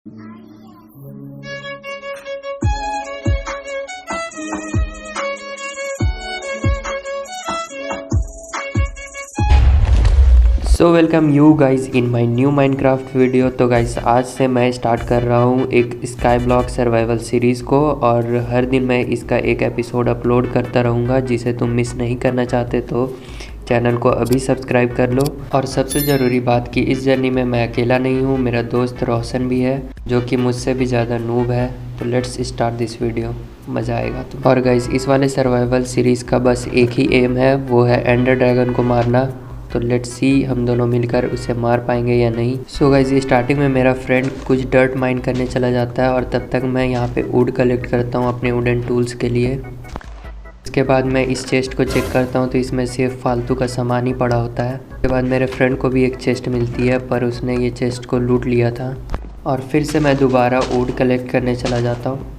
So welcome you guys in my new Minecraft video. तो guys आज से मैं स्टार्ट कर रहा हूँ एक स्काई ब्लॉक सर्वाइवल सीरीज़ को, और हर दिन मैं इसका एक एपिसोड अपलोड करता रहूँगा। जिसे तुम मिस नहीं करना चाहते तो चैनल को अभी सब्सक्राइब कर लो। और सबसे ज़रूरी बात कि इस जर्नी में मैं अकेला नहीं हूँ, मेरा दोस्त रोशन भी है जो कि मुझसे भी ज़्यादा नूब है। तो लेट्स स्टार्ट दिस वीडियो, मज़ा आएगा तो। और गाइस इस वाले सर्वाइवल सीरीज़ का बस एक ही एम है, वो है एंडर ड्रैगन को मारना। तो लेट्स सी हम दोनों मिलकर उसे मार पाएंगे या नहीं। सो गाइस स्टार्टिंग में मेरा फ्रेंड कुछ डर्ट माइन करने चला जाता है और तब तक मैं यहाँ पे वुड कलेक्ट करता हूँ अपने वुडन टूल्स के लिए। इसके बाद मैं इस चेस्ट को चेक करता हूँ तो इसमें सिर्फ फालतू का सामान ही पड़ा होता है। उसके बाद मेरे फ्रेंड को भी एक चेस्ट मिलती है, पर उसने ये चेस्ट को लूट लिया था। और फिर से मैं दोबारा वुड कलेक्ट करने चला जाता हूँ।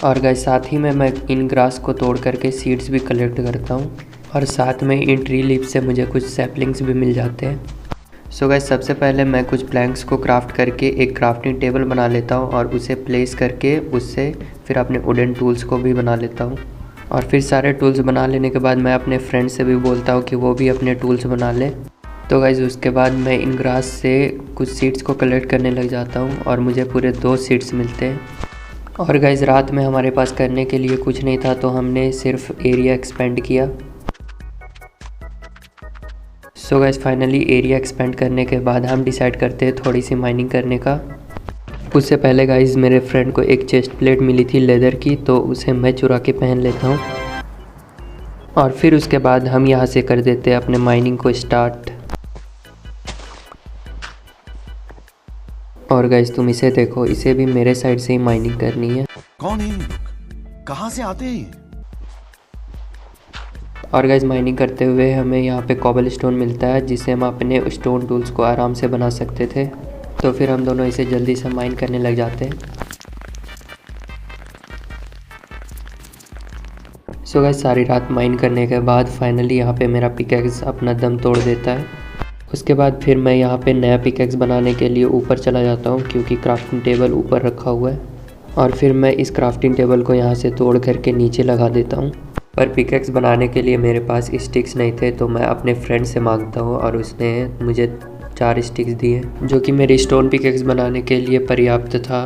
और गाइस साथ ही में मैं इन ग्रास को तोड़ करके सीड्स भी कलेक्ट करता हूँ, और साथ में इन ट्री लीव्स से मुझे कुछ सैपलिंग्स भी मिल जाते हैं। सो गाइस सबसे पहले मैं कुछ प्लैंक्स को क्राफ्ट करके एक क्राफ्टिंग टेबल बना लेता हूँ, और उसे प्लेस करके उससे फिर अपने वुडन टूल्स को भी बना लेता हूँ। और फिर सारे टूल्स बना लेने के बाद मैं अपने फ्रेंड से भी बोलता हूँ कि वो भी अपने टूल्स बना ले। तो गाइस उसके बाद मैं इन ग्रास से कुछ सीड्स को कलेक्ट करने लग जाता हूँ, और मुझे पूरे 2 सीड्स मिलते हैं। और गाइस रात में हमारे पास करने के लिए कुछ नहीं था, तो हमने सिर्फ एरिया एक्सपेंड किया। So guys finally area expand करने के बाद हम डिसाइड करते हैं थोड़ी सी माइनिंग करने का। उससे पहले गाइस मेरे फ्रेंड को एक चेस्ट प्लेट मिली थी लेदर की, तो उसे मैं चुरा के पहन लेता हूँ। और फिर उसके बाद हम यहाँ से कर देते हैं अपने माइनिंग को स्टार्ट। और गाइस तुम इसे देखो, इसे भी मेरे साइड से ही माइनिंग करनी है। कौन है ये लोग? कहाँ से आते हैं? और गाइस माइनिंग करते हुए हमें यहाँ पे कॉबल स्टोन मिलता है, जिससे हम अपने स्टोन टूल्स को आराम से बना सकते थे। तो फिर हम दोनों इसे जल्दी से माइन करने लग जाते हैं। सो गाइस सारी रात माइन करने के बाद फाइनली यहाँ पे मेरा पिकैक्स अपना दम तोड़ देता है। उसके बाद फिर मैं यहाँ पे नया पिकैक्स बनाने के लिए ऊपर चला जाता हूँ, क्योंकि क्राफ्टिंग टेबल ऊपर रखा हुआ है। और फिर मैं इस क्राफ्टिंग टेबल को यहाँ से तोड़ करके नीचे लगा देता हूँ। पर पिकैक्स बनाने के लिए मेरे पास स्टिक्स नहीं थे, तो मैं अपने फ्रेंड से मांगता हूँ, और उसने मुझे 4 स्टिक्स दिए, जो कि मेरे स्टोन पिकैक्स बनाने के लिए पर्याप्त था।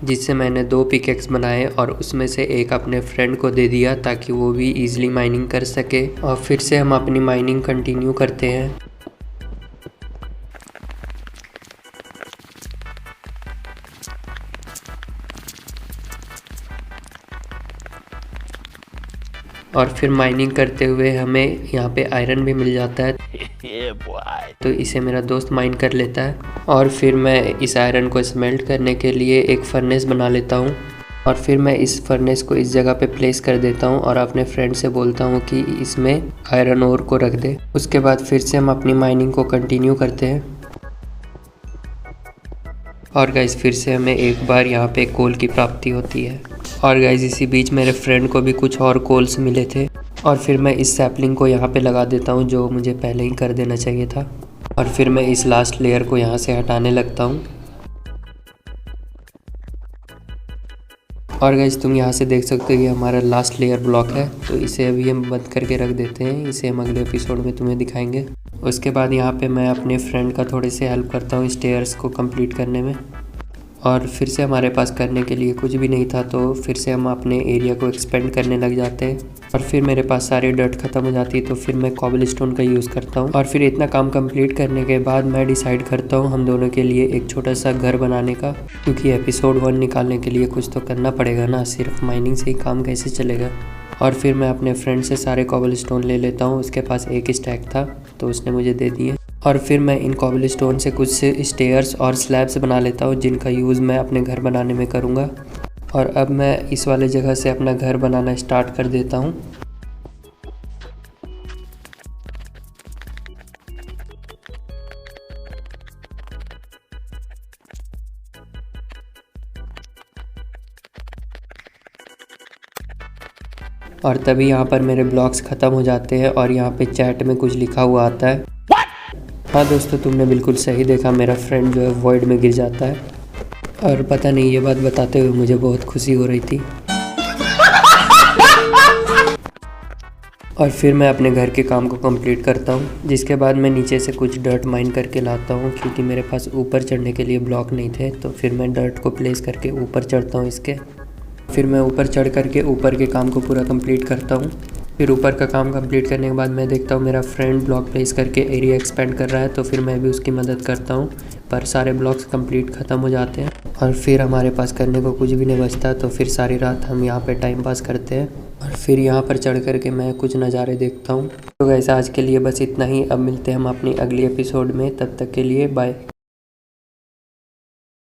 जिससे मैंने 2 पिकैक्स बनाए, और उसमें से एक अपने फ्रेंड को दे दिया ताकि वो भी ईजिली माइनिंग कर सके। और फिर से हम अपनी माइनिंग कंटिन्यू करते हैं। और फिर माइनिंग करते हुए हमें यहाँ पे आयरन भी मिल जाता है, तो इसे मेरा दोस्त माइन कर लेता है। और फिर मैं इस आयरन को स्मेल्ट करने के लिए एक फर्नेस बना लेता हूँ, और फिर मैं इस फर्नेस को इस जगह पे प्लेस कर देता हूँ, और अपने फ्रेंड से बोलता हूँ कि इसमें आयरन ओर को रख दे। उसके बाद फिर से हम अपनी माइनिंग को कंटिन्यू करते हैं। और गाइस फिर से हमें एक बार यहाँ पे कोल की प्राप्ति होती है। और गाइस इसी बीच मेरे फ्रेंड को भी कुछ और कोल्स मिले थे, और फिर मैं इस सैपलिंग को यहाँ पे लगा देता हूँ, जो मुझे पहले ही कर देना चाहिए था। और फिर मैं इस लास्ट लेयर को यहाँ से हटाने लगता हूँ। और गाइस तुम यहाँ से देख सकते हो कि हमारा लास्ट लेयर ब्लॉक है, तो इसे अभी हम बंद करके रख देते हैं। इसे हम अगले एपिसोड में तुम्हें दिखाएंगे। उसके बाद यहाँ पे मैं अपने फ्रेंड का थोड़े से हेल्प करता हूँ स्टेयर्स को कंप्लीट करने में। और फिर से हमारे पास करने के लिए कुछ भी नहीं था, तो फिर से हम अपने एरिया को एक्सपेंड करने लग जाते हैं। और फिर मेरे पास सारी डर्ट ख़त्म हो जाती है, तो फिर मैं कॉबल स्टोन का यूज़ करता हूँ। और फिर इतना काम कंप्लीट करने के बाद मैं डिसाइड करता हूँ हम दोनों के लिए एक छोटा सा घर बनाने का, क्योंकि एपिसोड 1 निकालने के लिए कुछ तो करना पड़ेगा ना, सिर्फ माइनिंग से ही काम कैसे चलेगा। और फिर मैं अपने फ्रेंड से सारे कॉबल स्टोन ले लेता हूँ। उसके पास एक स्टैक था, तो उसने मुझे दे दिए। और फिर मैं इन कॉबल स्टोन से कुछ स्टेयर्स और स्लैब्स बना लेता हूँ, जिनका यूज़ मैं अपने घर बनाने में करूँगा। और अब मैं इस वाले जगह से अपना घर बनाना स्टार्ट कर देता हूँ। और तभी यहाँ पर मेरे ब्लॉक्स ख़त्म हो जाते हैं, और यहाँ पे चैट में कुछ लिखा हुआ आता है। हाँ दोस्तों, तुमने बिल्कुल सही देखा, मेरा फ्रेंड जो है वॉइड में गिर जाता है। और पता नहीं, ये बात बताते हुए मुझे बहुत खुशी हो रही थी। और फिर मैं अपने घर के काम को कंप्लीट करता हूँ, जिसके बाद मैं नीचे से कुछ डर्ट माइन करके लाता हूँ, क्योंकि मेरे पास ऊपर चढ़ने के लिए ब्लॉक नहीं थे। तो फिर मैं डर्ट को प्लेस करके ऊपर चढ़ता हूँ इसके। फिर मैं ऊपर चढ़ करके ऊपर के काम को पूरा कंप्लीट करता हूँ। फिर ऊपर का काम कंप्लीट करने के बाद मैं देखता हूँ मेरा फ्रेंड ब्लॉक प्लेस करके एरिया एक्सपेंड कर रहा है, तो फिर मैं भी उसकी मदद करता हूँ। पर सारे ब्लॉक्स कंप्लीट ख़त्म हो जाते हैं और फिर हमारे पास करने को कुछ भी नहीं बचता। तो फिर सारी रात हम यहाँ पे टाइम पास करते हैं और फिर यहाँ पर चढ़ करके मैं कुछ नज़ारे देखता हूँ। तो गाइस, आज के लिए बस इतना ही। अब मिलते हैं हम अपनी अगली एपिसोड में, तब तक के लिए बाय।